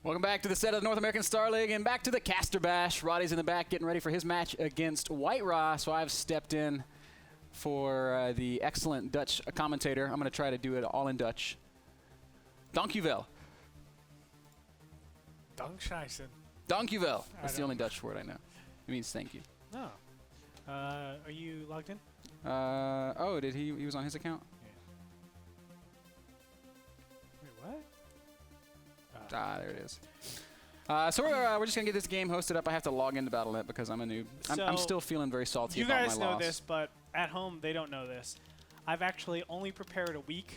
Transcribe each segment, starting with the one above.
Welcome back to the set of the North American Star League and back to the Caster Bash. Roddy's in the back getting ready for his match against WhiteRa, so I've stepped in for the excellent Dutch commentator. I'm going to try to do it all in Dutch. Dankjewel. Dankscheisen. Dankjewel. That's the only Dutch word I know. It means thank you. Oh. Are you logged in? Oh, did he was on his account? Yeah. Wait, what? There it is. So we're just going to get this game hosted up. I have to log into Battle.net because I'm a noob. I'm still feeling very salty about my loss. You guys know this, but at home they don't know this. I've actually only prepared a week,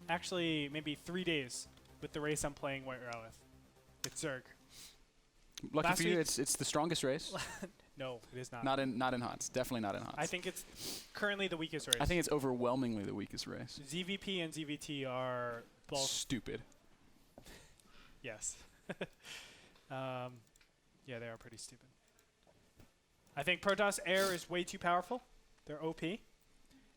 actually maybe 3 days, with the race I'm playing WhiteRa with. It's Zerg. Lucky for you, it's the strongest race. No, it is not. Not in HOTS. Definitely not in HOTS. I think it's currently the weakest race. I think it's overwhelmingly the weakest race. ZVP and ZVT are both stupid. Yes. Yeah, they are pretty stupid. I think Protoss Air is way too powerful. They're OP.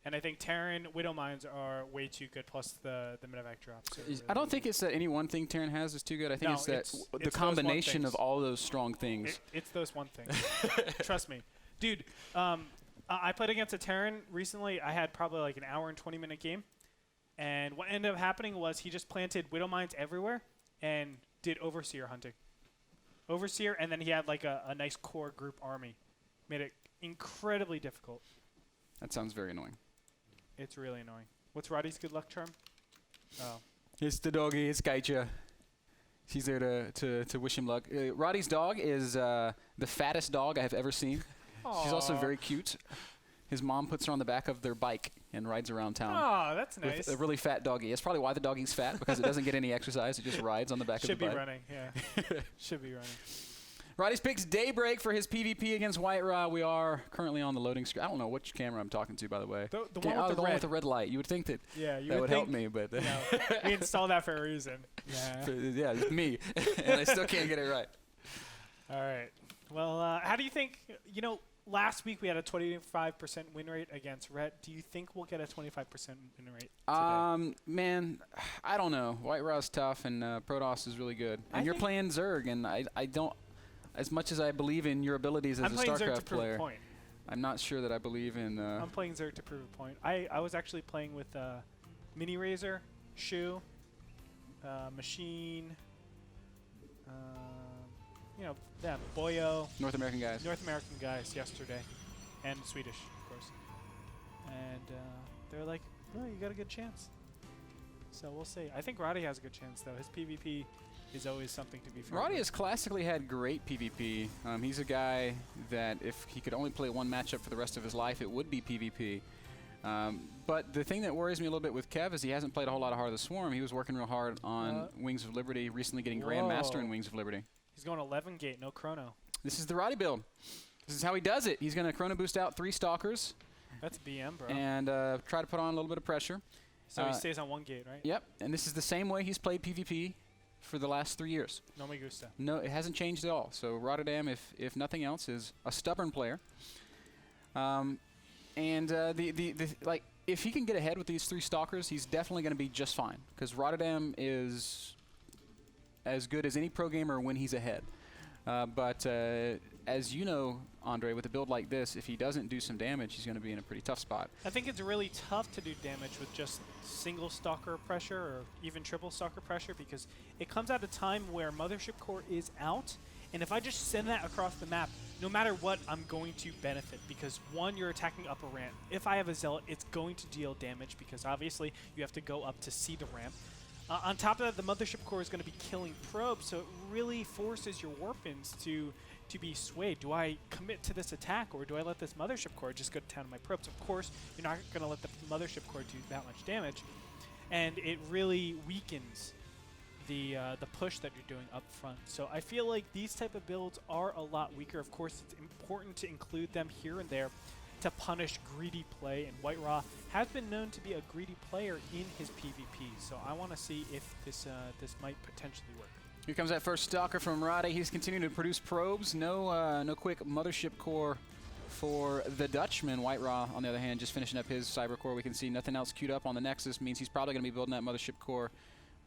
And I think Terran Widow Mines are way too good, plus the medevac drops. Really I don't think it's that any one thing Terran has is too good. I think it's the combination of all those strong things. It's those one things. Trust me. Dude, I played against a Terran recently. I had probably like an hour and 20-minute game. And what ended up happening was he just planted Widow Mines everywhere and did Overseer hunting. Overseer, and then he had like a nice core group army. Made it incredibly difficult. That sounds very annoying. It's really annoying. What's Roddy's good luck charm? Oh. It's the doggy. It's Kaitja. She's there to wish him luck. Roddy's dog is the fattest dog I have ever seen. Aww. She's also very cute. His mom puts her on the back of their bike and rides around town. Oh, that's nice. With a really fat doggy. That's probably why the doggy's fat, because it doesn't get any exercise. It just rides on the back of the bike. Should be running, yeah. Should be running. Roddy's picks Daybreak for his PvP against WhiteRa. We are currently on the loading screen. I don't know which camera I'm talking to, by the way. The one with the red light. You would think that that would help me, but we installed that for a reason. Yeah, yeah, it's me, and I still can't get it right. All right. Well, how do you think? Last week we had a 25% win rate against Rhett. Do you think we'll get a 25% win rate today? Man, I don't know. WhiteRa's tough, and Protoss is really good. And you're playing Zerg, and I don't. As much as I believe in your abilities as a StarCraft player, I'm not sure that I believe in. I'm playing Zerg to prove a point. I was actually playing with Mini Razor, Shu, Machine. Them, Boyo. North American guys yesterday. And Swedish, of course. And they're like, oh, you got a good chance. So we'll see. I think Roddy has a good chance, though. His PvP is always something to be fair. Roddy has classically had great PvP. He's a guy that if he could only play one matchup for the rest of his life, it would be PvP. But the thing that worries me a little bit with Kev is he hasn't played a whole lot of Heart of the Swarm. He was working real hard on Wings of Liberty, recently getting Grandmaster in Wings of Liberty. He's going 11 gate, no chrono. This is the Roddy build. This is how he does it. He's going to chrono boost out 3 Stalkers. That's BM, bro. And try to put on a little bit of pressure. So he stays on 1 gate, right? Yep. And this is the same way he's played PvP for the last 3 years. No me gusta. No, it hasn't changed at all. So Rotterdam, if nothing else, is a stubborn player. Like if he can get ahead with these 3 Stalkers, he's definitely going to be just fine, because Rotterdam is as good as any pro gamer when he's ahead. But as you know, Andre, with a build like this, if he doesn't do some damage, he's going to be in a pretty tough spot. I think it's really tough to do damage with just single Stalker pressure or even triple Stalker pressure, because it comes at a time where Mothership Core is out, and if I just send that across the map, no matter what, I'm going to benefit, because one, you're attacking up a ramp. If I have a Zealot, it's going to deal damage, because obviously you have to go up to see the ramp. On top of that, the Mothership Core is going to be killing probes, so it really forces your Warpins to be swayed. Do I commit to this attack, or do I let this Mothership Core just go to town on my probes? Of course, you're not going to let the Mothership Core do that much damage, and it really weakens the push that you're doing up front. So I feel like these type of builds are a lot weaker. Of course, it's important to include them here and there to punish greedy play, and WhiteRa has been known to be a greedy player in his PvP, so I want to see if this might potentially work. Here comes that first Stalker from Roddy. He's continuing to produce probes. No quick Mothership Core for the Dutchman. WhiteRa, on the other hand, just finishing up his Cyber Core. We can see nothing else queued up on the Nexus. Means he's probably going to be building that Mothership Core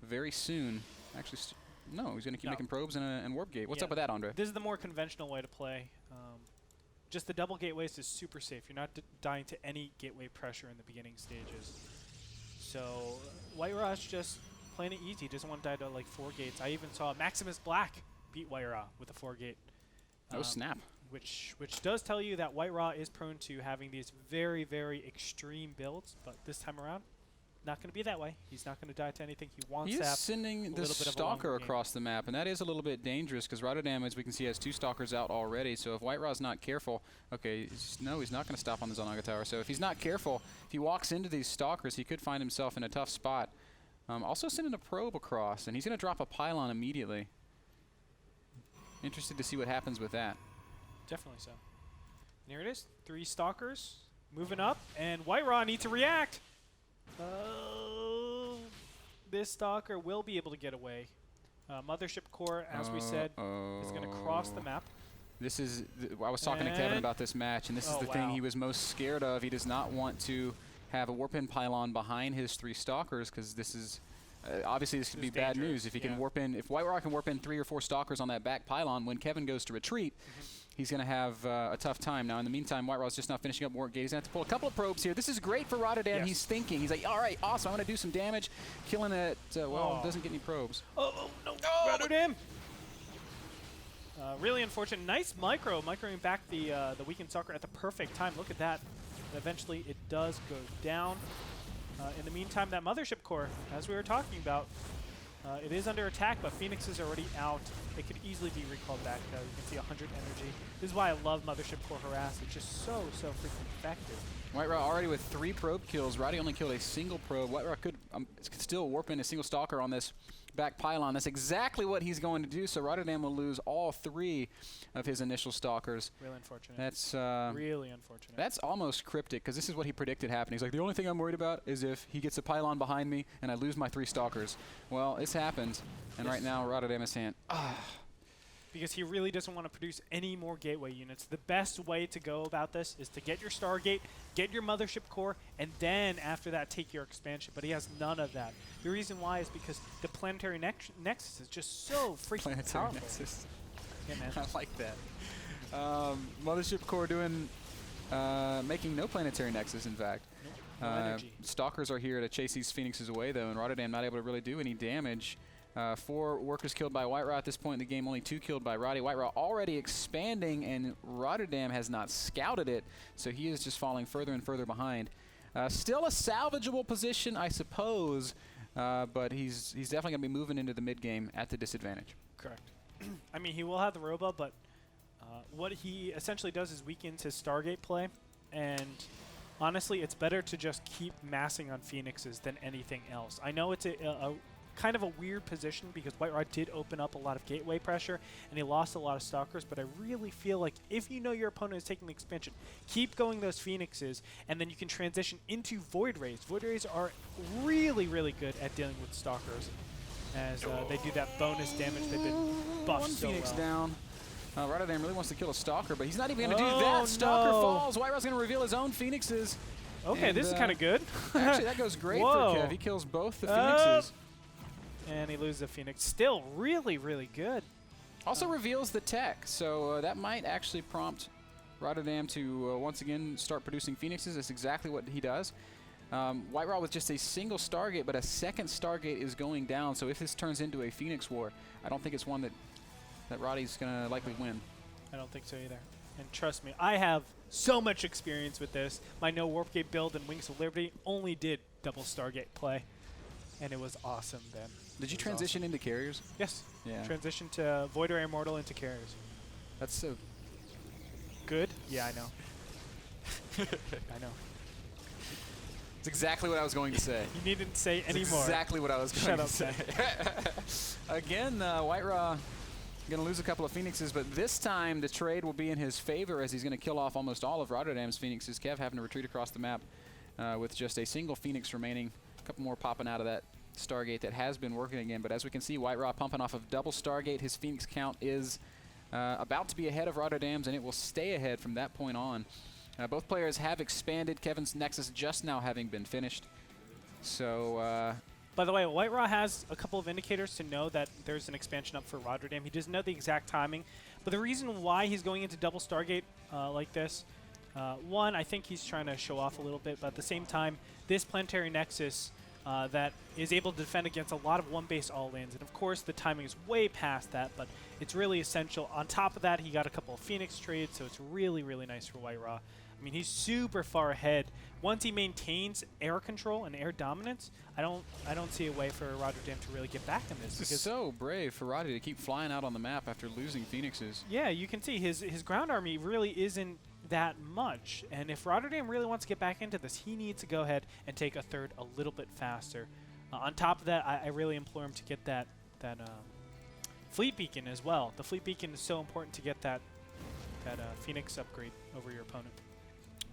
very soon. Actually, No, he's going to keep No. making probes and warp gate. What's Yeah. up with that, Andre? This is the more conventional way to play. Just the double gateways is super safe. You're not dying to any gateway pressure in the beginning stages. So WhiteRa's just playing it easy. He doesn't want to die to like 4 gates. I even saw Maximus Black beat WhiteRa with a 4 gate. Oh, snap. Which does tell you that WhiteRa is prone to having these very, very extreme builds. But this time around, not going to be that way. He's not going to die to anything. He wants He to is have sending the little bit of a Stalker longer game. across the map, and that is a little bit dangerous because Rotterdam, as we can see, has 2 Stalkers out already. So if WhiteRa's not careful, okay, no, he's not going to stop on the Zonaga Tower. So if he's not careful, if he walks into these Stalkers, he could find himself in a tough spot. Also sending a probe across, and he's going to drop a pylon immediately. Interested to see what happens with that. Definitely so. And here it is. 3 Stalkers moving up, and WhiteRa needs to react. Oh, this Stalker will be able to get away. Mothership Core, as we said, is going to cross the map. This is, I was talking to Kevin about this match, and this is the thing he was most scared of. He does not want to have a warp in pylon behind his 3 Stalkers because this is, obviously this could be bad news. If he can warp in, if WhiteRa can warp in 3 or 4 Stalkers on that back pylon, when Kevin goes to retreat, he's going to have a tough time. Now, in the meantime, WhiteRa's just now finishing up warp gate. He's going to have to pull a couple of probes here. This is great for Rotterdam. He's thinking. He's like, all right, awesome. I'm going to do some damage. Killing it. Well, doesn't get any probes. Oh, no. Rotterdam. Really unfortunate. Nice microing back the weakened Stalker at the perfect time. Look at that. And eventually, it does go down. In the meantime, that Mothership Core, as we were talking about, it is under attack, but Phoenix is already out. It could easily be recalled back. You can see 100 energy. This is why I love Mothership Core Harass. It's just so freaking effective. WhiteRa already with 3 probe kills. Roddy only killed a single probe. WhiteRa could still warp in a single Stalker on this back pylon. That's exactly what he's going to do. So Rotterdam will lose all 3 of his initial Stalkers. Really unfortunate. That's really unfortunate. That's almost cryptic because this is what he predicted happening. He's like, the only thing I'm worried about is if he gets a pylon behind me and I lose my 3 Stalkers. Well, it's happened, and right now Rotterdam is saying, because he really doesn't want to produce any more gateway units. The best way to go about this is to get your Stargate, get your Mothership Core, and then after that take your expansion. But he has none of that. The reason why is because the Planetary Nexus is just so freaking powerful. Nexus. Yeah, man. I like that. Mothership Core doing, making no Planetary Nexus, in fact. Nope. No energy. Stalkers are here to chase these Phoenixes away, though, and Rotterdam not able to really do any damage. 4 workers killed by WhiteRa at this point in the game, only 2 killed by Roddy. WhiteRa already expanding, and Rotterdam has not scouted it, so he is just falling further and further behind. Still a salvageable position, I suppose, but he's definitely going to be moving into the mid-game at the disadvantage. Correct. I mean, he will have the Robo, but what he essentially does is weakens his Stargate play, and honestly, it's better to just keep massing on Phoenixes than anything else. I know it's a kind of a weird position because WhiteRa did open up a lot of gateway pressure and he lost a lot of Stalkers, but I really feel like if you know your opponent is taking the expansion, keep going those Phoenixes, and then you can transition into Void Rays. Void Rays are really good at dealing with Stalkers as they do that bonus damage. They've been buffed 1 so Phoenix well. down. Rotterdam really wants to kill a Stalker, but he's not even going to do that. Stalker falls. WhiteRa's going to reveal his own Phoenixes. Okay, this is kind of good. Actually, that goes great for Kev. He kills both the Phoenixes. And he loses a Phoenix. Still really good. Also reveals the tech, so that might actually prompt Rotterdam to once again start producing Phoenixes. That's exactly what he does. WhiteRa with just a single Stargate, but a second Stargate is going down, so if this turns into a Phoenix War, I don't think it's one that Roddy's going to likely win. I don't think so either. And trust me, I have so much experience with this. My no Warp Gate build in Wings of Liberty only did double Stargate play, and it was awesome then. Did you transition into carriers? Yes. Yeah. Transition to Void Ray Immortal into carriers. That's so good. Yeah, I know. I know. It's exactly what I was going to say. You needn't say any more. Exactly what I was going to say. Shut up, Again, WhiteRa going to lose a couple of Phoenixes, but this time the trade will be in his favor as he's going to kill off almost all of Rotterdam's Phoenixes. Kev having to retreat across the map with just a single Phoenix remaining. A couple more popping out of that Stargate that has been working again, but as we can see, WhiteRa pumping off of double Stargate. His Phoenix count is about to be ahead of Rotterdam's, and it will stay ahead from that point on. Both players have expanded. Kevin's Nexus just now having been finished. So, By the way, WhiteRa has a couple of indicators to know that there's an expansion up for Rotterdam. He doesn't know the exact timing, but the reason why he's going into double Stargate like this, one, I think he's trying to show off a little bit, but at the same time, this Planetary Nexus that is able to defend against a lot of one-base all-ins, and of course the timing is way past that, but it's really essential. On top of that, he got a couple of Phoenix trades, so it's really, really nice for WhiteRa. I mean, he's super far ahead. Once he maintains air control and air dominance, I don't see a way for Rotterdam to really get back in this. It's so brave for Roddy to keep flying out on the map after losing Phoenixes. Yeah, you can see his ground army really isn't that much. And if Rotterdam really wants to get back into this, he needs to go ahead and take a third a little bit faster. On top of that, I really implore him to get that Fleet Beacon as well. The Fleet Beacon is so important to get that Phoenix upgrade over your opponent.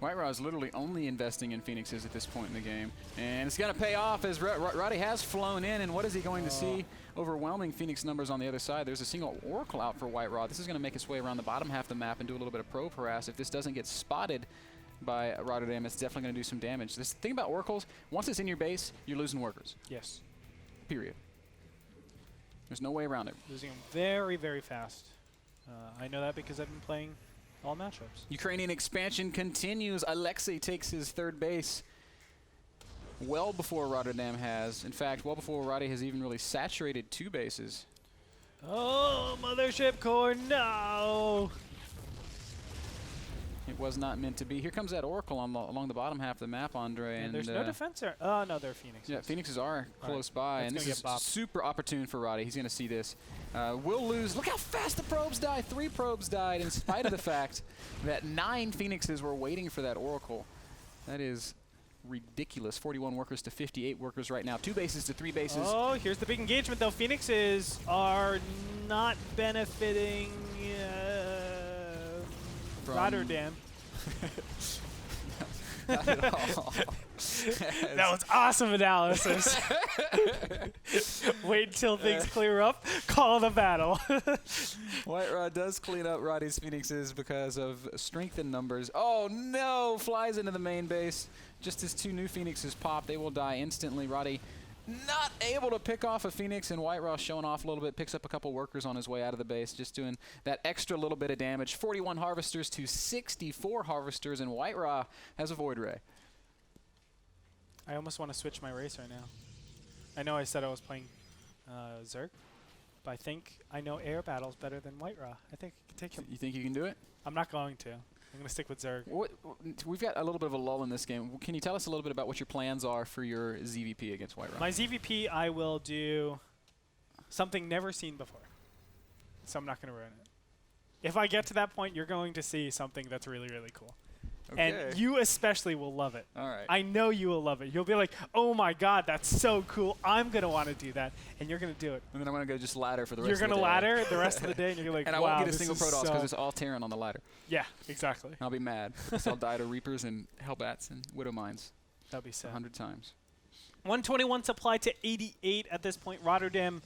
WhiteRa is literally only investing in Phoenixes at this point in the game. And it's going to pay off as Roddy has flown in. And what is he going to see? Overwhelming Phoenix numbers on the other side. There's a single Oracle out for WhiteRa. This is going to make its way around the bottom half of the map and do a little bit of probe harass. If this doesn't get spotted by Rotterdam, it's definitely going to do some damage. This thing about Oracles, once it's in your base, you're losing workers. Yes. Period. There's no way around it. Losing them very, very fast. I know that because I've been playing all matchups. Ukrainian expansion continues. Alexei takes his third base well before Rotterdam has. In fact, well before Roddy has even really saturated 2 bases. Oh, Mothership Core, no! It was not meant to be. Here comes that Oracle on along the bottom half of the map, Andre. And there's no defense there. Oh, no, they're Phoenixes. Yeah, Phoenixes are close by. And this is super opportune for Roddy. He's going to see this. We'll lose. Look how fast the probes die. 3 probes died in spite of the fact that 9 Phoenixes were waiting for that Oracle. That is ridiculous. 41 workers to 58 workers right now. 2 bases to 3 bases. Oh, here's the big engagement, though. Phoenixes are not benefiting Rotterdam. Not at all. That was awesome analysis. Wait until things clear up. Call the battle. WhiteRa does clean up Roddy's Phoenixes because of strength in numbers. Oh no! Flies into the main base. Just as 2 new Phoenixes pop, they will die instantly. Roddy not able to pick off a Phoenix, and WhiteRa showing off a little bit, picks up a couple workers on his way out of the base, just doing that extra little bit of damage. 41 Harvesters to 64 Harvesters, and WhiteRa has a Void Ray. I almost want to switch my race right now. I know I said I was playing Zerg, but I think I know air battles better than WhiteRa. I think I can take him. You think you can do it? I'm not going to. I'm going to stick with Zerg. We've got a little bit of a lull in this game. Can you tell us a little bit about what your plans are for your ZVP against WhiteRa? My ZVP, I will do something never seen before. So I'm not going to ruin it. If I get to that point, you're going to see something that's really, really cool. Okay. And you especially will love it. All right. I know you will love it. You'll be like, oh my God, that's so cool. I'm going to want to do that. And you're going to do it. And then I'm going to go just ladder for the rest of the day. You're going to ladder the rest of the day, and you're like, and wow, I won't get a single Protoss because it's all Terran on the ladder. Yeah, exactly. I'll be mad. So I'll die to Reapers and Hellbats and Widow Mines. That'll be sad. 100 times. 121 supply to 88 at this point. Rotterdam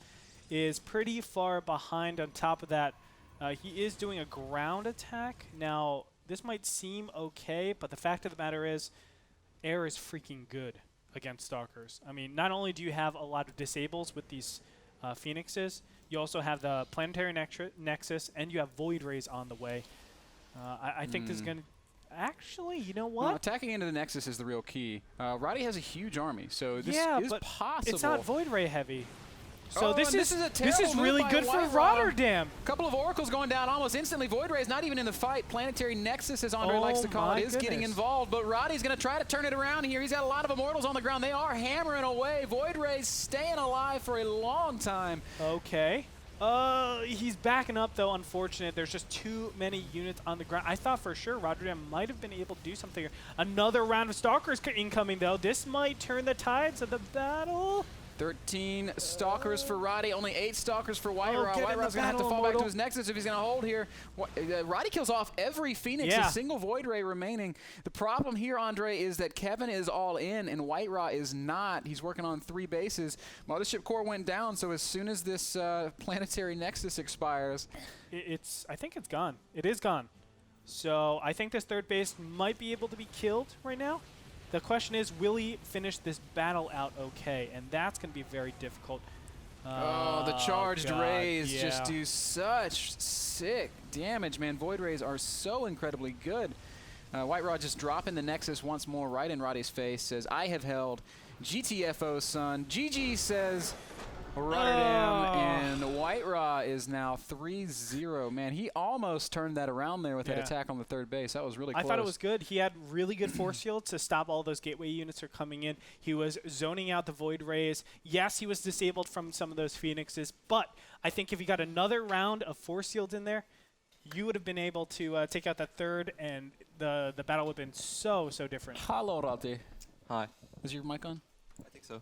is pretty far behind. On top of that, he is doing a ground attack. Now, this might seem okay, but the fact of the matter is, air is freaking good against Stalkers. I mean, not only do you have a lot of disables with these Phoenixes, you also have the Planetary Nexus, and you have Void Rays on the way. I think this is going to... Actually, you know what? No, attacking into the Nexus is the real key. Roddy has a huge army, so this is possible. It's not Void Ray heavy. So oh, this is really good for WhiteRa. Rotterdam. Couple of Oracles going down almost instantly. Void Ray's not even in the fight. Planetary Nexus, as Andre likes to call it, is getting involved. But Roddy's going to try to turn it around here. He's got a lot of Immortals on the ground. They are hammering away. Void Ray's staying alive for a long time. Okay. He's backing up, though. Unfortunate. There's just too many units on the ground. I thought for sure Rotterdam might have been able to do something. Another round of Stalkers incoming, though. This might turn the tides of the battle. 13 Stalkers for Roddy, only 8 Stalkers for WhiteRa. WhiteRa's going to have to fall back to his Nexus if he's going to hold here. Roddy kills off every Phoenix, a single Void Ray remaining. The problem here, Andre, is that Kevin is all in and WhiteRa is not. He's working on 3 bases. Mothership Core went down, so as soon as this Planetary Nexus expires... I think it's gone. It is gone. So I think this third base might be able to be killed right now. The question is, will he finish this battle out okay? And that's going to be very difficult. Oh, the charged God, rays yeah. just do such sick damage, man. Void rays are so incredibly good. WhiteRa just dropping the Nexus once more right in Roddy's face. Says, I have held GTFO, son. GG says Rotterdam, and WhiteRa is now 3-0. Man, he almost turned that around there with that attack on the third base. That was really close. I thought it was good. He had really good force fields to stop all those gateway units from coming in. He was zoning out the Void Rays. Yes, he was disabled from some of those Phoenixes, but I think if he got another round of force fields in there, you would have been able to take out that third, and the battle would have been so different. Hello, Roddy. Hi. Is your mic on? I think so.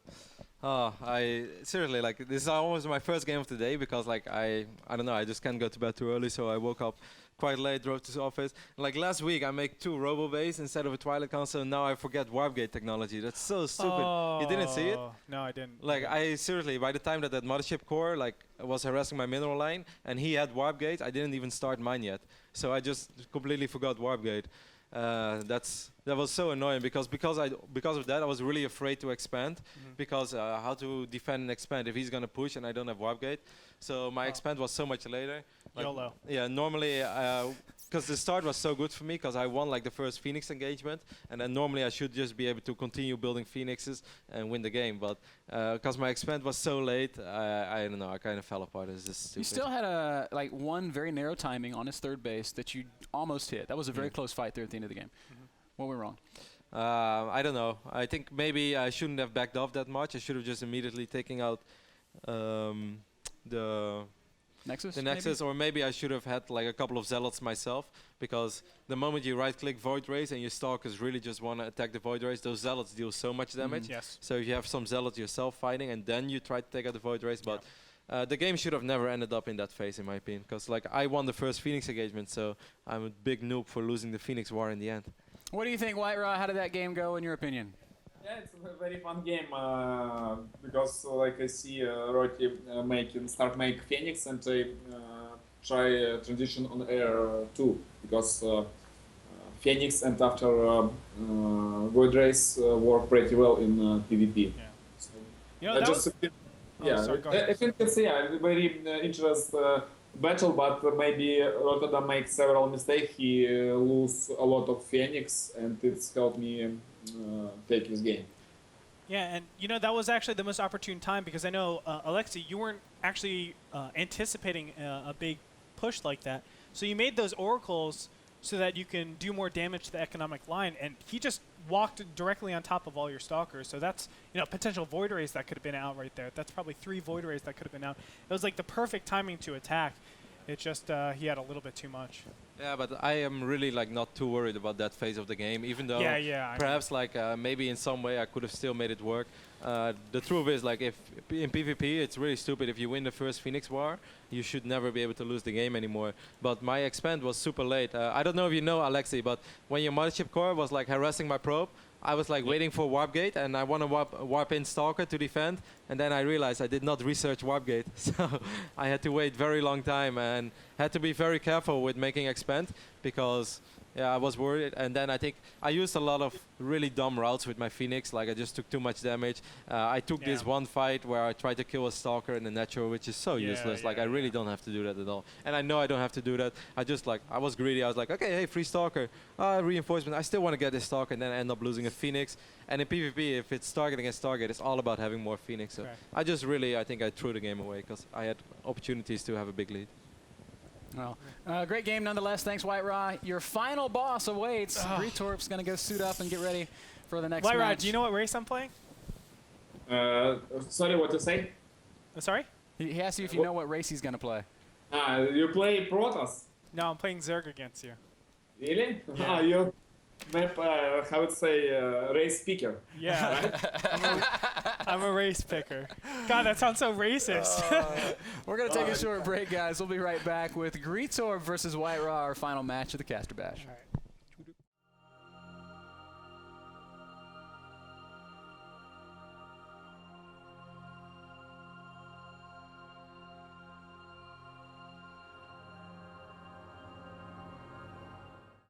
Oh, I seriously, like, this is almost my first game of the day because, like, I don't know, I just can't go to bed too early, so I woke up quite late, drove to the office. Like, last week I make 2 robo-bays instead of a Twilight Console, and now I forget warp gate technology. That's so stupid. You didn't see it? No, I didn't. Like, I seriously, by the time that mothership core, like, was harassing my mineral line, and he had warp gate, I didn't even start mine yet. So I just completely forgot warp gate. That was so annoying because of that I was really afraid to expand because how to defend and expand if he's gonna push and I don't have warp gate. So my expand was so much later. Like, YOLO. Yeah, normally because the start was so good for me because I won like the first Phoenix engagement, and then normally I should just be able to continue building Phoenixes and win the game. But because my expand was so late, I don't know, I kind of fell apart. It's just stupid. You still had one very narrow timing on his third base that you almost hit. That was a very close fight there at the end of the game. What went wrong? I don't know. I think maybe I shouldn't have backed off that much. I should have just immediately taken out the Nexus, or maybe I should have had like a couple of Zealots myself, because the moment you right-click Void Rays and your Stalkers really just want to attack the Void Rays, those Zealots deal so much damage. Yes. So if you have some Zealots yourself fighting and then you try to take out the Void Rays, but the game should have never ended up in that phase in my opinion, because like I won the first Phoenix engagement, so I'm a big noob for losing the Phoenix War in the end. What do you think, WhiteRa? How did that game go in your opinion? Yeah, it's a very fun game because like I see Rotti start make Phoenix, and I try transition on air too, because Phoenix and after Void Rays work pretty well in PvP. Yeah. So You know, sorry, go ahead. I think it's a very interesting battle, but maybe Rotterdam makes several mistakes. He lose a lot of Phoenix, and it's helped me take this game. Yeah, and you know, that was actually the most opportune time, because I know, Alexei, you weren't actually anticipating a big push like that. So you made those oracles so that you can do more damage to the economic line, and he just walked directly on top of all your stalkers. So that's, you know, potential Void Rays that could have been out right there. That's probably 3 Void Rays that could have been out. It was like the perfect timing to attack. It just, he had a little bit too much. Yeah, but I am really like not too worried about that phase of the game, even though perhaps like maybe in some way I could have still made it work. The truth is, like, if in PvP it's really stupid. If you win the first Phoenix War, you should never be able to lose the game anymore. But my expand was super late. I don't know if you know, Alexei, but when your mothership core was like harassing my probe, I was like waiting for warp gate, and I want to warp in Stalker to defend, and then I realized I did not research warp gate, so I had to wait very long time and had to be very careful with making expand, because I was worried. And then I think I used a lot of really dumb routes with my Phoenix. Like I just took too much damage. I took this one fight where I tried to kill a Stalker in the natural, which is so useless. Like I really don't have to do that at all. And I know I don't have to do that. I just like, I was greedy. I was like, okay, hey, free Stalker, reinforcement. I still want to get this Stalker, and then I end up losing a Phoenix. And in PvP, if it's target against target, it's all about having more Phoenix. So I just really, I think I threw the game away because I had opportunities to have a big lead. Well, great game nonetheless. Thanks, WhiteRa. Your final boss awaits. Gretorp's going to go suit up and get ready for the next match. WhiteRa, do you know what race I'm playing? Sorry, what to say? Sorry? He asked you if you know what race he's going to play. You play Protoss? No, I'm playing Zerg against you. Really? Yeah. You map, how would say, race picker. Yeah, I'm a race picker. God, that sounds so racist. We're going to take a short break, guys. We'll be right back with Gretorp versus WhiteRa, our final match of the Caster Bash. All right.